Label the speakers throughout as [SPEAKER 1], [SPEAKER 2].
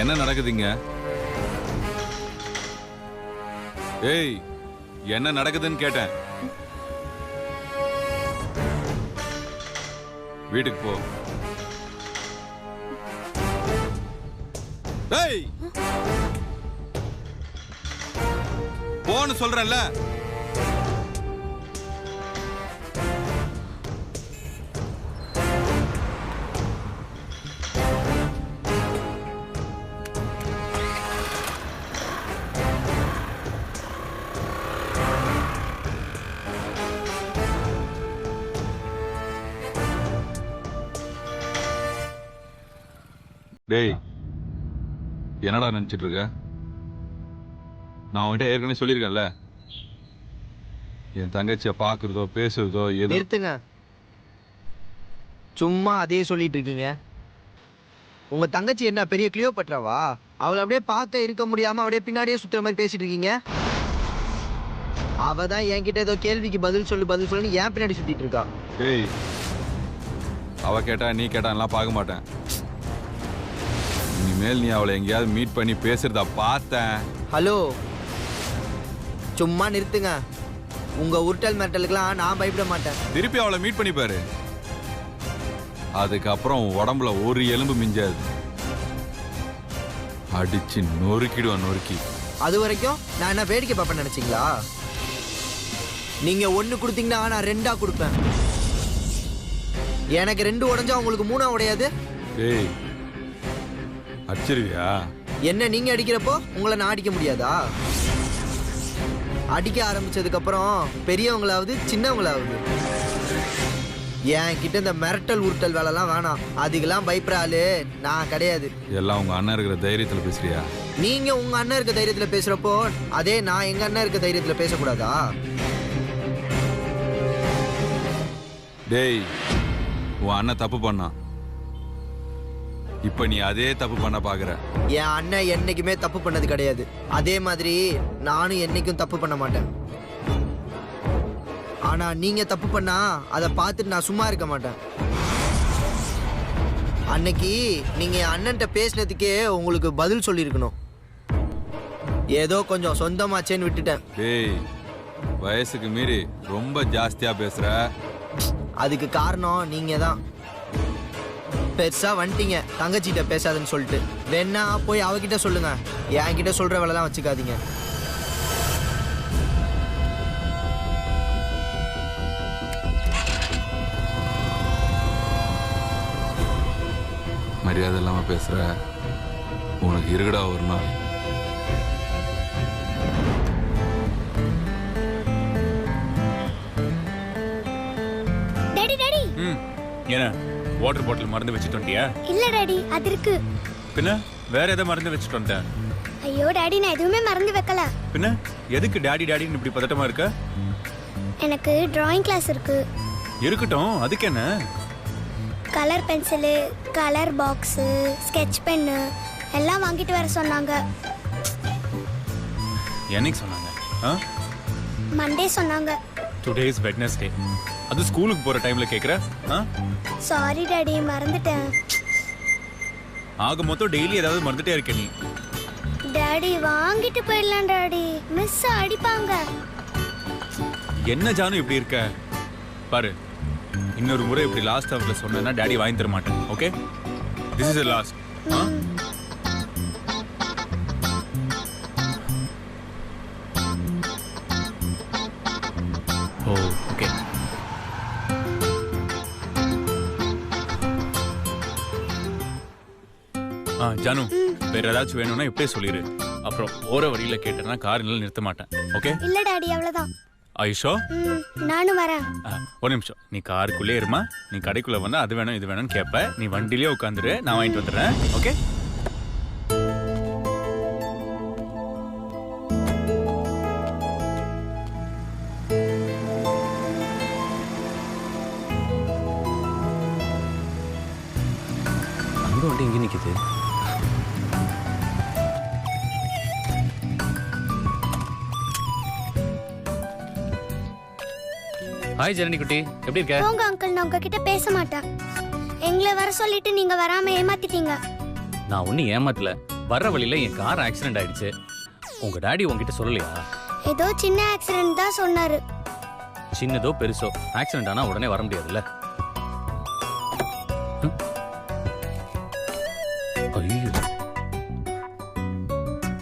[SPEAKER 1] என்ன நடக்குதுங்க? ஏய், என்ன நடக்குதுன்னு கேட்டேன். வீட்டுக்கு போ. ஏய், போன்னு சொல்றேன்ல. டேய், என்னடா நினைச்சிட்டு இருக்க? நான் உன்கிட்ட ஏற்கனவே சொல்லியிருக்கேன்ல, என் தங்கச்சியை பார்க்குறதோ பேசுறதோ எது.
[SPEAKER 2] நிறுத்துங்க, சும்மா அதே சொல்லிட்டு இருக்கீங்க. உங்க தங்கச்சி என்ன பெரிய கிளியோபட்ராவா? அவளை அப்படியே பார்க்க இருக்க முடியாம அப்படியே பின்னாடியே சுத்துற மாதிரி பேசிட்டு இருக்கீங்க. அவ தான் என்கிட்ட ஏதோ கேள்விக்கு பதில் சொல்லுன்னு ஏன் பின்னாடி சுத்திட்டு இருக்கா.
[SPEAKER 1] டேய், அவ கேட்டா நீ கேட்டான்லாம் பார்க்க மாட்டேன். இனிமேல் நீ அவளை எங்கேயாவது மீட் பண்ணி பேசுறதா பார்த்தேன்.
[SPEAKER 2] ஹலோ, சும்மா நிறுத்துங்க. உங்க உருட்டல் மிரட்டலுக்குலாம் நான் பயப்பட மாட்டேன்.
[SPEAKER 1] திருப்பி அவளை மீட் பண்ணி பாரு, அதுக்கப்புறம் உடம்புல ஒரு எலும்பு மிஞ்சாது. அடிச்சு நொறுக்கிடுவான், நொறுக்கி.
[SPEAKER 2] அது வரைக்கும் நான் என்ன வேடிக்கை பார்ப்பேன் நினைச்சீங்களா? நீங்க 1 கொடுத்தீங்கன்னா நான் 2ஆ கொடுப்பேன். எனக்கு 2 உடைஞ்சா உங்களுக்கு 3ஆ உடையாது.
[SPEAKER 1] ஏய், அடிச்சிருவியா?
[SPEAKER 2] என்ன நீங்க அடிக்கிறப்போ உங்களை நான் அடிக்க முடியாதா? அடிக்க ஆரம்பிச்சதுக்கு அப்புறம் பெரியவங்களாவது சின்னவங்களாவது. என் கிட்ட இந்த மிரட்டல் உருட்டல் வேலைலாம் வேணாம். அதுக்கெல்லாம் பயப்படுற ஆளு நான் கிடையாது.
[SPEAKER 1] எல்லாம் உங்க அண்ணன் இருக்கிற தைரியத்துல பேசுறியா?
[SPEAKER 2] நீங்க உங்க அண்ணன் இருக்க தைரியத்துல பேசுறப்போ அதே நான் எங்க அண்ணன் இருக்க தைரியத்துல பேசக்கூடாதா?
[SPEAKER 1] டேய், உன் அண்ணன் தப்பு பண்ணான், இப்ப நீ அதே தப்பு பண்ண பாக்குற.
[SPEAKER 2] என் அண்ணன் என்னைக்குமே தப்பு பண்ணது கிடையாது. அதே மாதிரி நானும் என்னைக்கும் தப்பு பண்ண மாட்டேன். ஆனா நீங்க தப்பு பண்ணா அதை பார்த்துட்டு நான் சும்மா இருக்க மாட்டேன். அன்னைக்கு நீங்க என் அண்ணன்ட்ட பேசினதுக்கே உங்களுக்கு பதில் சொல்லியிருக்கணும். ஏதோ கொஞ்சம் சொந்தமாச்சேன்னு விட்டுட்டேன்.
[SPEAKER 1] டேய், வயசுக்கு மீறி ரொம்ப ஜாஸ்தியா பேசுற.
[SPEAKER 2] அதுக்கு காரணம் நீங்க தான். பெருசா வந்துட்டீங்க தங்கச்சிட்ட பேசாதுன்னு சொல்லிட்டு. வேணா போய் அவகிட்ட சொல்லுங்க, என்கிட்ட சொல்ற வேலைலாம் வச்சுக்காதீங்க.
[SPEAKER 1] மரியாதை இல்லாம பேசுற, உனக்கு இருக்குடா ஒரு நாள்.
[SPEAKER 3] Daddy daddy.
[SPEAKER 4] என்ன வாட்டர் பாட்டில் மறந்து வச்சுட்டு வந்துட்டியா?
[SPEAKER 3] இல்ல டாடி, அது இருக்கு.
[SPEAKER 4] பின்ன வேற எதை மறந்து வச்சுட்டு வந்தேன்?
[SPEAKER 3] ஐயோ டாடி, நான் எதுவுமே மறந்து வைக்கல.
[SPEAKER 4] பின்ன எதுக்கு டாடி டாடின்னு இப்படி பதட்டமா இருக்க?
[SPEAKER 3] எனக்கு டிராயிங் கிளாஸ் இருக்கு.
[SPEAKER 4] இருக்கட்டும், அதுக்கு என்ன?
[SPEAKER 3] Colour pencil, colour box, sketch pen எல்லாம் வாங்கிட்டு வர சொன்னாங்க.
[SPEAKER 4] என்னைக்கு சொன்னாங்க?
[SPEAKER 3] மண்டே சொன்னாங்க.
[SPEAKER 4] Today is Wednesday. அது ஸ்கூலுக்கு போற டைம்ல கேக்குற?
[SPEAKER 3] சாரி டாடி, மறந்துட்டேன்.
[SPEAKER 4] ஆக மொத்தம் டெய்லி ஏதாவது மறந்துட்டே இருக்க நீ.
[SPEAKER 3] டாடி வாங்கிட்டு போயிடலாம் டாடி, மிஸ் அடிப்பாங்க.
[SPEAKER 4] என்ன ஜானு இப்படி இருக்க? பாரு, இன்னொரு முறை இப்படி லாஸ்ட் ஹவர்ல சொன்னா டாடி வாங்கி தர மாட்டேன். Okay, this is the last. Oh okay. Jaanu, வேற ஏதாச்சும் வேணும்னா இப்படியே சொல்லிடு. அப்புறம் போற வழியில கேட்டேன்னா காரில் நிறுத்த மாட்டேன். ஓகே?
[SPEAKER 3] இல்ல டாடி, அவ்வளவுதான்.
[SPEAKER 4] ஐஷோ,
[SPEAKER 3] நானும் வரேன்.
[SPEAKER 4] ஒரு நிமிஷம், நீ காருக்குள்ளே இருமா. நீ கடைக்குள்ள வந்தா அது வேணும் இது வேணும்னு கேட்ப. நீ வண்டிலேயே உட்காந்துரு, நான் வாங்கிட்டு வந்துடுறேன். ஓகே?
[SPEAKER 5] அங்க வண்டி இங்கே நிக்குது. ஹாய் ஜனனி குட்டி, எப்படி இருக்க?
[SPEAKER 3] போங்க அங்கிள், நான் உங்ககிட்ட பேச மாட்டேன். எங்களை வர சொல்லிட்டு நீங்க வராம ஏமாத்திட்டீங்க.
[SPEAKER 5] நான் ஒன்னும் ஏமாத்தல. வர்ற வழியில என் கார் ஆக்சிடென்ட் ஆயிடுச்சு. உங்க டாடி உங்ககிட்ட சொல்லலையா?
[SPEAKER 3] ஏதோ சின்ன ஆக்சிடென்ட் தான் சொன்னாரு.
[SPEAKER 5] சின்னதோ பெருசோ ஆக்சிடென்ட் ஆனா உடனே வர முடியாதுல்ல. ஐயோ,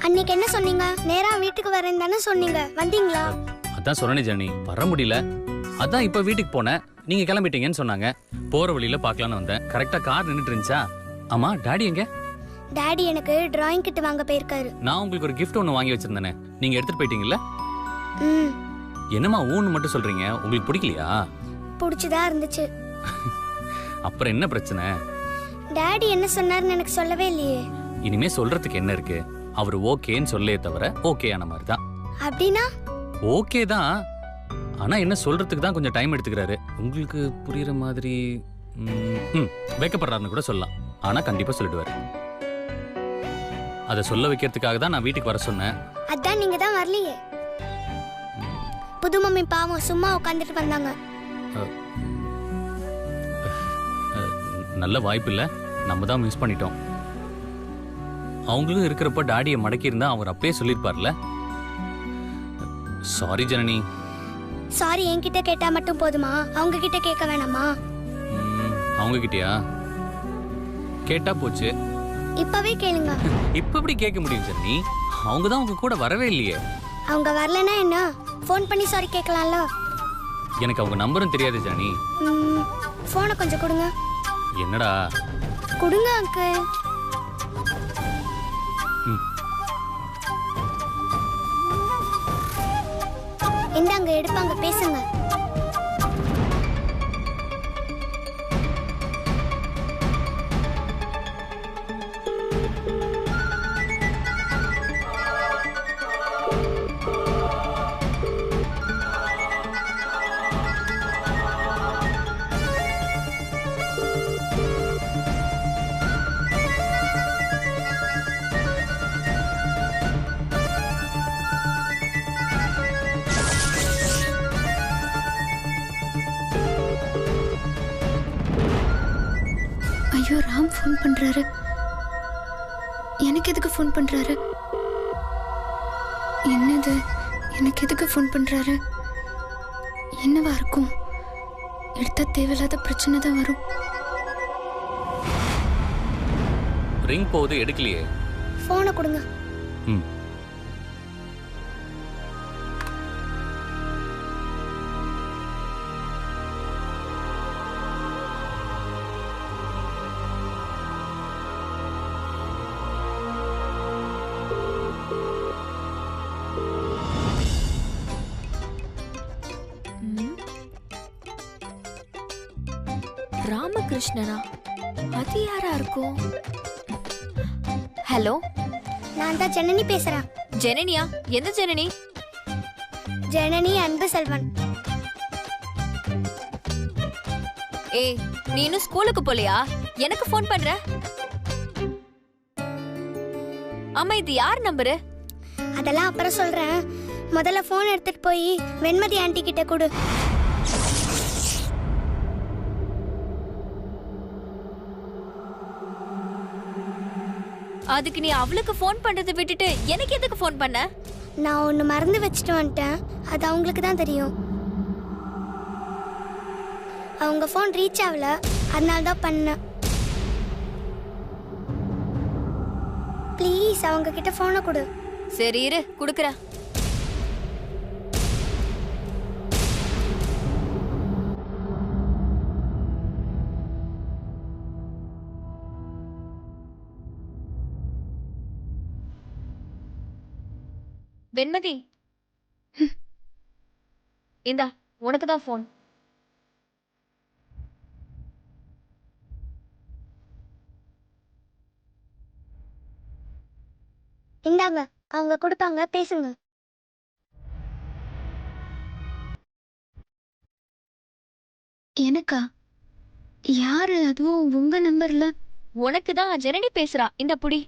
[SPEAKER 3] அன்னைக்கு என்ன சொன்னீங்க? நேரா வீட்டுக்கு வரேன் தானே சொன்னீங்க, வந்தீங்களா?
[SPEAKER 5] அதான் சொன்னேனே ஜனனி, வர முடியல. அதான் இப்ப வீட்டுக்கு போனேன், நீங்க கிளம்பிட்டீங்கன்னு சொன்னாங்க. போற வழியில பார்க்கலான்னு வந்தேன். கரெக்டா கார் நின்னுட்டு இருந்துச்சா. ஆமா, டாடி எங்க?
[SPEAKER 3] டாடி எனக்கு டிராயிங் கிட் வாங்க போயிருக்காரு.
[SPEAKER 5] நான் உங்களுக்கு ஒரு gift ஒன்று வாங்கி வச்சிருந்தேனே, நீங்க எடுத்துட்டு போயிட்டீங்கல்ல?
[SPEAKER 3] ம்,
[SPEAKER 5] என்னம்மா ஊன்னு மட்டும் சொல்றீங்க, உங்களுக்கு பிடிக்கலையா?
[SPEAKER 3] பிடிச்சதா இருந்துச்சு.
[SPEAKER 5] அப்புறம் என்ன பிரச்சனை?
[SPEAKER 3] டாடி என்ன சொன்னாருன்னு எனக்கு சொல்லவே இல்லையே.
[SPEAKER 5] இனிமே சொல்றதுக்கு என்ன இருக்கு? அவர் ஓகேன்னு சொல்லே தவிர ஓகே ஆன மாதிரி தான்.
[SPEAKER 3] அப்படின்னா
[SPEAKER 5] ஓகே தான், ஆனா என்ன சொல்றதுக்கு தான் கொஞ்சம் டைம் எடுத்துக்கிறாரு. உங்களுக்கு புரியுற மாதிரி வைக்கப்படுறாருன்னு கூட சொல்லலாம். ஆனா கண்டிப்பா சொல்லிடுவாரு. அதை சொல்ல வைக்கிறதுக்காக தான் நான் வீட்டுக்கு வர சொன்னேன்.
[SPEAKER 3] அதான் நீங்க தான் வரலையே. புது மம்மி பாவம் சும்மா உட்காந்துட்டு வந்தாங்க.
[SPEAKER 5] நல்ல வாய்ப்பு இல்ல, நம்ம தான் மிஸ் பண்ணிட்டோம். அவங்களும் இருக்கிறப்ப டாடியை மடக்கி இருந்தா அவர் அப்பயே சொல்லியிருப்பார்ல. சாரி ஜனனி.
[SPEAKER 3] சாரி என்கிட்ட கேட்டா மட்டும் போதுமா? அவங்க கிட்ட கேட்க வேணாமா?
[SPEAKER 5] அவங்க கிட்டயா? கேட்டா போச்சு.
[SPEAKER 3] இப்பவே கேளுங்க.
[SPEAKER 5] இப்ப எப்படி கேட்க முடியும் ஜனனி? அவங்க தான் உங்க கூட வரவே இல்லையே.
[SPEAKER 3] அவங்க வரலன்னா என்ன, ஃபோன் பண்ணி சாரி கேட்கலாம்ல.
[SPEAKER 5] எனக்கு அவங்க நம்பரும் தெரியாது ஜனனி.
[SPEAKER 3] ஃபோனை கொஞ்சம் கொடுங்க.
[SPEAKER 5] என்னடா?
[SPEAKER 3] கொடுங்க அங்கிள். இந்தாங்க, எடுப்பாங்க, பேசுங்க.
[SPEAKER 6] ஐயோ, ராம் ஃபோன் பண்றாரு. எனக்கு எதுக்கு ஃபோன் பண்றாரு? என்னது, எனக்கு எதுக்கு ஃபோன் பண்றாரு? என்னவா இருக்கும்? எடுத்தா தேவையில்லாத பிரச்சனை தான் வரும்.
[SPEAKER 5] ரிங் போகுது, எடுக்கலையே.
[SPEAKER 3] ஃபோனை கொடுங்க.
[SPEAKER 5] ம்.
[SPEAKER 7] ராமகிருஷ்ணனா? அது யாரா இருக்கும்? ஹலோ,
[SPEAKER 3] நான் தான் ஜனனி பேசுறேன்.
[SPEAKER 7] ஜனனியா? எந்த ஜனனி?
[SPEAKER 3] ஜனனி அன்பு செல்வன்.
[SPEAKER 7] ஏய், நீ இன்னும் ஸ்கூலுக்கு போலையா? எனக்கு ஃபோன் பண்ற? அம்மா, இது யார் நம்பரு?
[SPEAKER 3] அதெல்லாம் அப்புறம் சொல்றேன். முதல்ல ஃபோன் எடுத்துட்டு போய் வெண்மதி ஆண்டி கிட்ட கொடு.
[SPEAKER 7] அதுக்கு நீ அவளுக்கு ஃபோன் பண்றதை விட்டுட்டு எனக்கு எதுக்கு ஃபோன் பண்ண?
[SPEAKER 3] நான் ஒன்று மறந்து வச்சுட்டு வந்துட்டேன். அது அவங்களுக்கு தான் தெரியும். அவங்க ஃபோன் ரீச் ஆகல, அதனால தான் பண்ணேன். ப்ளீஸ் அவங்க கிட்ட ஃபோனை கொடு.
[SPEAKER 7] சரி இரு, குடுக்குறேன். வெண்மதி, இந்தா உனக்கு தான் ஃபோன்.
[SPEAKER 3] இந்தாங்க, அவங்க கொடுப்பாங்க, பேசுங்க.
[SPEAKER 6] எனக்கா? யாரு? அதுவும் உங்க நம்பர்ல?
[SPEAKER 7] உனக்கு தான் ஜனனி பேசுறா. இந்த புடி.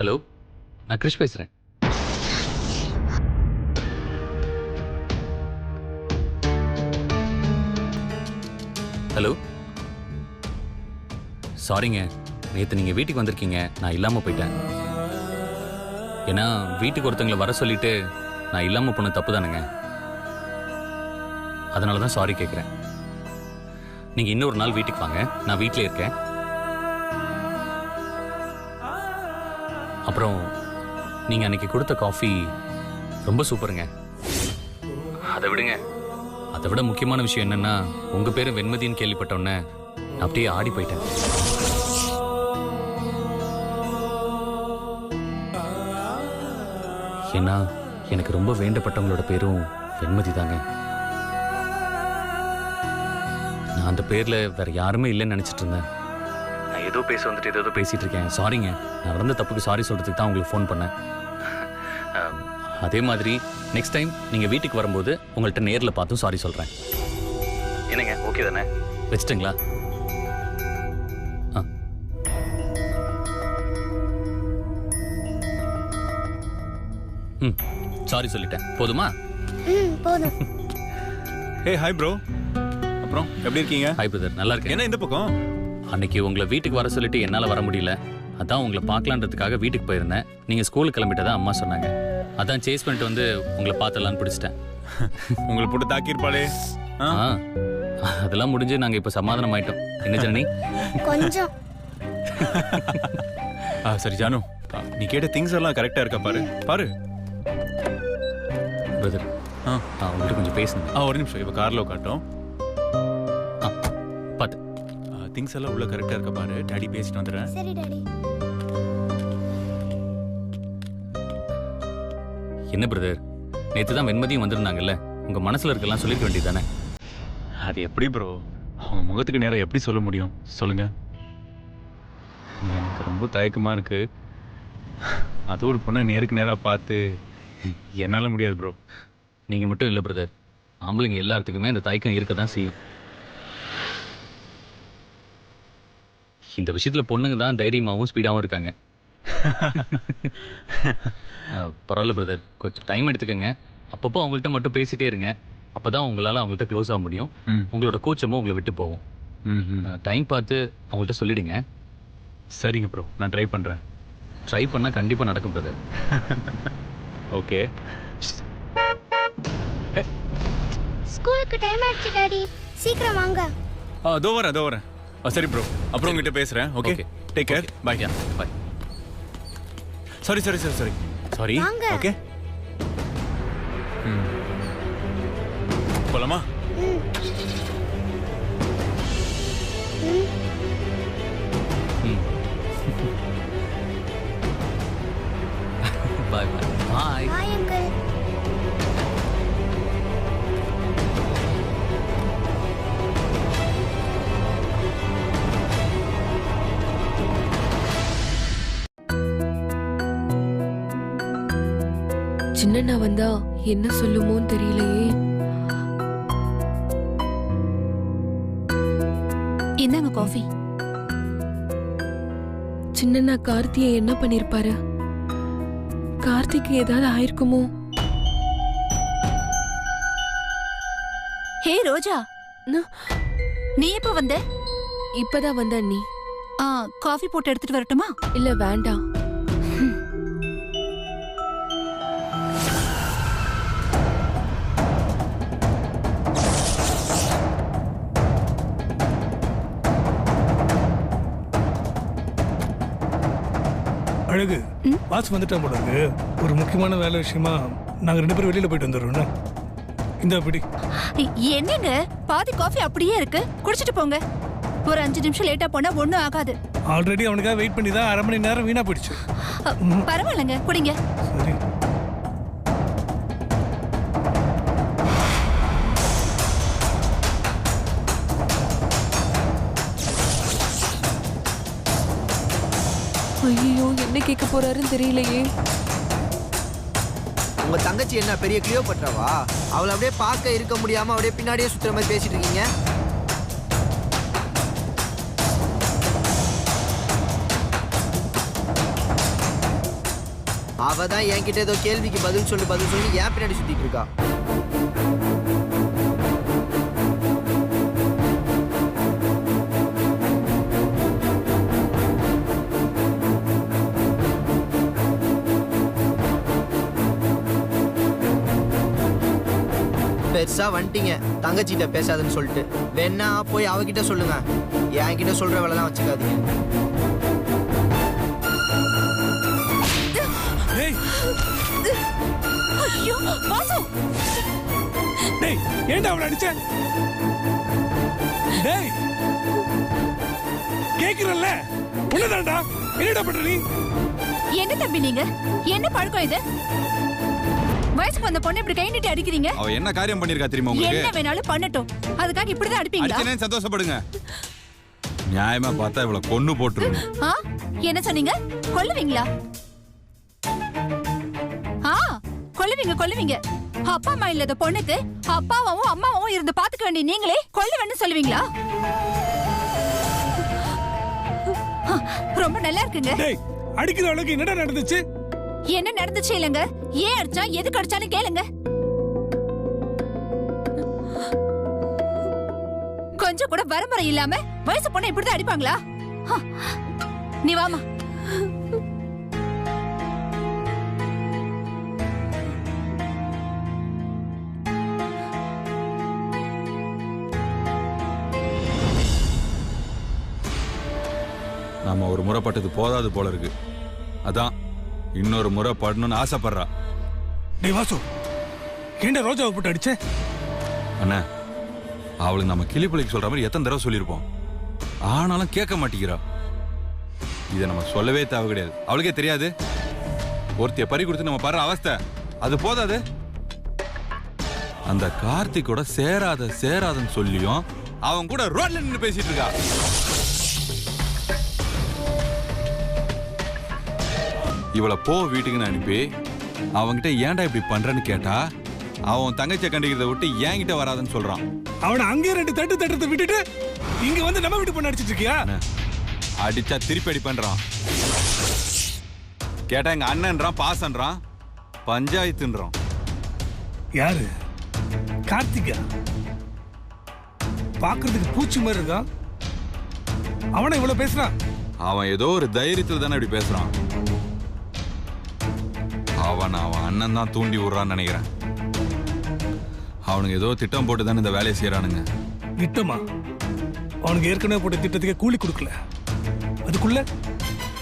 [SPEAKER 5] ஹலோ, நான் கிருஷ் பேசுறேன். ஹலோ, சாரிங்க. நேற்று நீங்கள் வீட்டுக்கு வந்திருக்கீங்க, நான் இல்லாமல் போயிட்டேன். ஏன்னா வீட்டுக்கு ஒருத்தங்களை வர சொல்லிட்டு நான் இல்லாமல் போன தப்பு தானுங்க. அதனால தான் சாரி கேட்குறேன். நீங்கள் இன்னொரு நாள் வீட்டுக்கு வாங்க, நான் வீட்டிலே இருக்கேன். அப்புறம் நீங்கள் அன்னைக்கு கொடுத்த காஃபி ரொம்ப சூப்பருங்க. அதை விடுங்க, அதை விட முக்கியமான விஷயம் என்னன்னா, உங்க பேரு வெண்மதின்னு கேள்விப்பட்டோன்னே நான் அப்படியே ஆடி போயிட்டேன். ஏன்னா எனக்கு ரொம்ப வேண்டப்பட்டவங்களோட பேரும் வெண்மதி தாங்க. நான் அந்த பேர்ல வேற யாருமே இல்லைன்னு நினைச்சிட்டு இருந்தேன். நான் ஏதோ பேச வந்துட்டு ஏதோ பேசிட்டு இருக்கேன். சாரிங்க. நான் நடந்த தப்புக்கு சாரி சொல்றதுக்கு தான் உங்களுக்கு ஃபோன் பண்ணேன். அதே மாதிரி நெக்ஸ்ட் டைம் நீங்க வீட்டுக்கு வரும்போது உங்கள்கிட்ட நேர்ல பார்த்தும் சாரி சொல்றேன். என்னங்க, ஓகே தானே? வச்சுட்டுங்களா? சாரி சொல்லிட்டேன், போதுமா?
[SPEAKER 3] போதும்.
[SPEAKER 4] Hey hi bro. அப்புறம் எப்படி இருக்கீங்க?
[SPEAKER 5] ஹாய் பிரதர், நல்லா இருக்கேன்.
[SPEAKER 4] என்ன இந்த பக்கம்?
[SPEAKER 5] அன்னைக்கு உங்களை வீட்டுக்கு வர சொல்லிட்டு என்னால் வர முடியல. அதான் உங்களை பார்க்கலான்றதுக்காக வீட்டுக்கு போயிருந்தேன். நீங்கள் ஸ்கூலுக்கு கிளம்பிட்டதா அம்மா சொன்னாங்க. அதான் சேஸ் பண்ணிட்டு வந்து உங்களை பார்த்தலான்னு பிடிச்சிட்டேன்.
[SPEAKER 4] உங்களை போட்டு தாக்கியிருப்பாளே.
[SPEAKER 5] அதெல்லாம் முடிஞ்சு நாங்கள் இப்போ சமாதானம் ஆயிட்டோம். என்ன ஜனனி?
[SPEAKER 3] கொஞ்சம்.
[SPEAKER 4] சரி ஜானு, நீ கேட்ட திங்ஸ் எல்லாம் கரெக்டாக இருக்கா பாரு. பாரு
[SPEAKER 5] பிரதர், உங்கள்கிட்ட கொஞ்சம் பேசணும்.
[SPEAKER 4] ஒரு நிமிஷம், இப்போ காரில் காட்டும்.
[SPEAKER 5] பார்த்து
[SPEAKER 4] திங்ஸ் எல்லாம் உள்ள கரெக்டாக இருக்க பாரு. டாடி பேசிட்டு வந்துடுறேன்.
[SPEAKER 3] சரி டாடி.
[SPEAKER 5] என்ன பிரதர், நேற்று தான் வெண்மதியும் வந்திருந்தாங்கல்ல, உங்கள் மனசில் இருக்கலாம் சொல்லிக்க வேண்டியது தானே?
[SPEAKER 4] அது எப்படி ப்ரோ, அவங்க முகத்துக்கு நேரம் எப்படி சொல்ல முடியும் சொல்லுங்க? எனக்கு ரொம்ப தயக்கமாக இருக்கு. அது ஒரு பொண்ணை நேருக்கு நேராக பார்த்து என்னால் முடியாது ப்ரோ.
[SPEAKER 5] நீங்கள் மட்டும் இல்லை பிரதர், ஆம்பளைங்க எல்லாத்துக்குமே அந்த தயக்கம் இருக்க தான் செய்யும். இந்த விஷயத்தில் பொண்ணுங்க தான் தைரியமாகவும் ஸ்பீடாகவும் இருக்காங்க. பரவாயில்ல பிரதர், கொஞ்சம் டைம் எடுத்துக்கோங்க. அப்பப்போ அவங்கள்ட்ட மட்டும் பேசிட்டே இருங்க. அப்போ தான் உங்களால் அவங்கள்ட்ட க்ளோஸ் ஆக முடியும். உங்களோட கூச்சமும் உங்களை விட்டு போகும். டைம் பார்த்து அவங்கள்ட்ட சொல்லிடுங்க.
[SPEAKER 4] சரிங்க ப்ரோ, நான் ட்ரை பண்ணுறேன்.
[SPEAKER 5] ட்ரை பண்ணால் கண்டிப்பாக நடக்கும் பிரதர்.
[SPEAKER 4] ஓகே.
[SPEAKER 3] ஸ்கூலுக்கு டைம் ஆயிடுச்சு டாடி, சீக்கிரம் வாங்க.
[SPEAKER 4] அதோ வரேன். சரி ப்ரோ, அப்புறம் உங்ககிட்ட பேசுகிறேன். Okay, take care. Bye.
[SPEAKER 5] Bye.
[SPEAKER 4] Sorry sorry.
[SPEAKER 3] வாங்க.
[SPEAKER 4] ஓகே, போலாமா?
[SPEAKER 5] பாய் பாய்.
[SPEAKER 3] Bye uncle.
[SPEAKER 8] சின்னண்ணா வந்தா என்ன சொல்லுமோன்னு தெரியலையே.
[SPEAKER 9] என்னங்க காஃபி?
[SPEAKER 8] சின்னண்ணா கார்த்தியை என்ன பண்ணிருப்பாரு? கார்த்திக்கு ஏதாவது ஆயிருக்குமோ?
[SPEAKER 9] ஹே ரோஜா, நீ எப்ப வந்த?
[SPEAKER 8] இப்பதான் வந்த அண்ணி.
[SPEAKER 9] காஃபி போட்டு எடுத்துட்டு வரட்டுமா?
[SPEAKER 8] இல்ல வேண்டாம்.
[SPEAKER 10] அழகு, பாஸ் வந்துட்டா போல இருக்கு. ஒரு முக்கியமான வேலை விஷயமா நாங்க 2 பேரும் வெளியில போயிட்டு வந்துடுறோம். இந்த அப்படி
[SPEAKER 9] என்னங்க பாதி காஃபி அப்படியே இருக்கு, குடிச்சிட்டு போங்க. ஒரு 5 நிமிஷம் லேட்டா போனா ஒண்ணும் ஆகாது.
[SPEAKER 10] ஆல்ரெடி அவனுக்காக வெயிட் பண்ணி தான் 1/2 மணி நேரம் வீணா போயிடுச்சு.
[SPEAKER 9] பரவாயில்லைங்க, குடிங்க.
[SPEAKER 10] சரி.
[SPEAKER 8] ஐயோ, என்ன கேட்க போறாருன்னு தெரியலையே.
[SPEAKER 2] உங்க தங்கச்சி என்ன பெரிய கிளியோபட்ராவா? அவளை அப்படியே பார்க்க இருக்க முடியாம அப்படியே பின்னாடியே சுத்துற மாதிரி பேசிட்டு இருக்கீங்க. அவ தான் என்கிட்ட ஏதோ கேள்விக்கு பதில் சொல்லி ஏன் பின்னாடி சுத்திட்டு இருக்கா? பெருசா வந்துட்டீங்க தங்கச்சிட்ட பேசாதுன்னு சொல்லிட்டு. வேணா போய் அவகிட்ட சொல்லுங்க. என்கிட்ட சொல்ற வேலைலாம் வச்சுக்காதீங்க.
[SPEAKER 9] ஐயோ வாசு,
[SPEAKER 10] டேய் ஏன்டா அவளை அடிச்ச? டேய் கேக்குறல்ல, உன்னதான்டா. என்னடா பண்ற நீ?
[SPEAKER 9] என்ன தம்பி நீங்க? என்ன பழக்கம் இது? வயசுக்கு வந்த பொண்ணு இப்படி கை நீட்டி அடிக்கிறீங்க?
[SPEAKER 1] அவ என்ன காரியம் பண்ணிருக்கா தெரியுமா உங்களுக்கு?
[SPEAKER 9] என்ன வேணாலும் பண்ணட்டும், அதுக்காக இப்படிதான் அடிப்பீங்களா?
[SPEAKER 1] அடிச்சனே சந்தோஷப்படுங்க. நியாயமா பார்த்தா இவள கொன்னு போட்டுருங்க.
[SPEAKER 9] என்ன சொன்னீங்க? கொல்லுவீங்களா? கொல்லுவீங்க. அப்பா அம்மா இல்லாத பொண்ணுக்கு அப்பாவும் அம்மாவும் இருந்து பாத்துக்க வேண்டிய நீங்களே கொல்லுவேன்னு சொல்லுவீங்களா? ரொம்ப நல்லா இருக்குங்க.
[SPEAKER 10] டேய் அடிக்கிற அளவுக்கு என்னடா நடந்துச்சு?
[SPEAKER 9] என்ன நடந்துச்சு இல்லங்க? ஏன் அடிச்சா, எதுக்கு அடிச்சான்னு கேளுங்க. கொஞ்சம் கூட வரமுறை இல்லாம வயசு பொண்ணை இப்படிதான் அடிப்பாங்களா? நீ வாமா.
[SPEAKER 1] நாம ஒரு முறை பட்டது போதாது போல இருக்கு. அதான் இன்னொரு முறை படணும்னு ஆசைப்படுறா.
[SPEAKER 10] டேய் வாசு, ஏன்டா ரோஜாவை போட்டு அடிச்ச?
[SPEAKER 1] அண்ணா, அவளுக்கு நம்ம கிளிப்பிள்ளைக்கு சொல்ற மாதிரி எத்தனை தடவை சொல்லியிருப்போம், ஆனாலும் கேட்க மாட்டேங்கிறா. இதை நம்ம சொல்லவே தேவை கிடையாது, அவளுக்கே தெரியாது. ஒருத்திய பறி கொடுத்து நம்ம படுற அவஸ்தை அது போதாது. அந்த கார்த்திகோட சேராதன்னு சொல்லியும் அவன் கூட ரோட்ல நின்று பேசிட்டு இருக்கா. இவளை போ வீட்டுக்குன்னு அனுப்பி அவன்கிட்ட ஏன்டா இப்படி பண்றேன்னு கேட்டா அவன் தங்கச்சியை கண்டிக்கிறத விட்டு என்கிட்ட வராதுன்னு சொல்றான்.
[SPEAKER 10] அவனை அங்கே 2 தட்டத்தை விட்டுட்டு இங்க வந்து நம்ம வீட்டு பொண்ணு அடிச்சிட்டு இருக்கியா?
[SPEAKER 1] அடிச்சா திருப்பி அடி பண்றான். கேட்டா எங்க அண்ணன்றான், பாசன்றான், பஞ்சாயத்துன்றான்.
[SPEAKER 10] யாரு? கார்த்திகா? பாக்குறதுக்கு பூச்சி மாதிரி இருக்கான். அவனை இவ்வளவு பேசுறான்.
[SPEAKER 1] அவன் ஏதோ ஒரு தைரியத்துல தானே இப்படி பேசுறான். அவன் அண்ணன் தான் தூண்டி விடுறான்னு நினைக்கிறேன். அவனுக்கு ஏதோ திட்டம் போட்டு தானே இந்த வேலையை செய்யறானுங்க.
[SPEAKER 10] திட்டமா? அவனுக்கு ஏற்கனவே போட்ட திட்டத்துக்கே கூலி கொடுக்கல, அதுக்குள்ள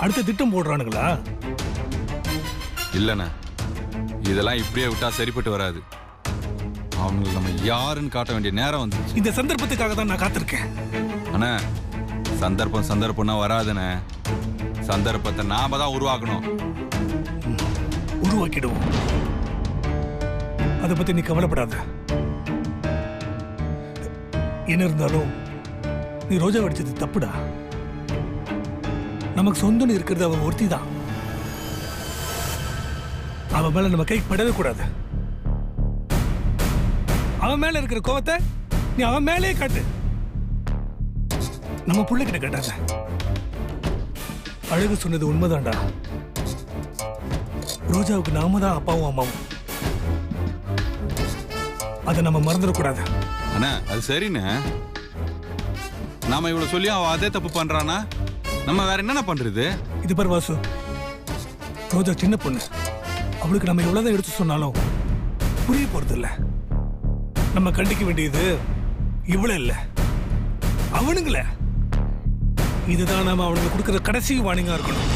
[SPEAKER 10] அடுத்த திட்டம் போடுறானுங்களா?
[SPEAKER 1] இல்லண்ணா, இதெல்லாம் இப்படியே விட்டா சரிப்பட்டு வராது. அவனுக்கு நம்ம யாருன்னு காட்ட வேண்டிய நேரம் வந்துச்சு.
[SPEAKER 10] இந்த சந்தர்ப்பத்துக்காக தான் நான் காத்திருக்கேன்.
[SPEAKER 1] அண்ணா, சந்தர்ப்பம்னா வராதுண்ணே. சந்தர்ப்பத்தை நாம தான் உருவாக்கணும்.
[SPEAKER 10] உருவாக்கிடுவோம். அதை பத்தி நீ கவலைப்படாத. என்ன இருந்தாலும் நீ ரோஜா அடிச்சது தப்புடா. நமக்கு சொந்தம் இருக்கிறது அவன் ஒருத்தி தான். அவன் மேல நம்ம கை படவே கூடாது. அவன் மேல இருக்கிற கோவத்தை நீ அவன் மேலே காட்டு. நம்ம பிள்ளைகிட்ட காட்டாத. அழகு சொன்னது உண்மைதான்டா. ரோஜாவுக்கு நாம தான் அப்பாவும் அம்மாவும். அதை நம்ம மறந்துடக்கூடாது.
[SPEAKER 1] அண்ணா, அது சரிண்ணே. நாம இவ்வளவு சொல்லி அவ அதே தப்பு பண்றானா நம்ம வேற என்னென்ன பண்றது?
[SPEAKER 10] இது பாரு வாசு, ரோஜா சின்ன பொண்ணு. அவளுக்கு நம்ம எவ்வளவுதான் எடுத்து சொன்னாலும் புரிய போறது இல்ல. நம்ம கண்டிக்க வேண்டியது இவ்வளவு இல்ல, அவனுங்கள. இதுதான் நாம அவனுக்கு கொடுக்கிற கடைசி வார்னிங்கா இருக்கணும்.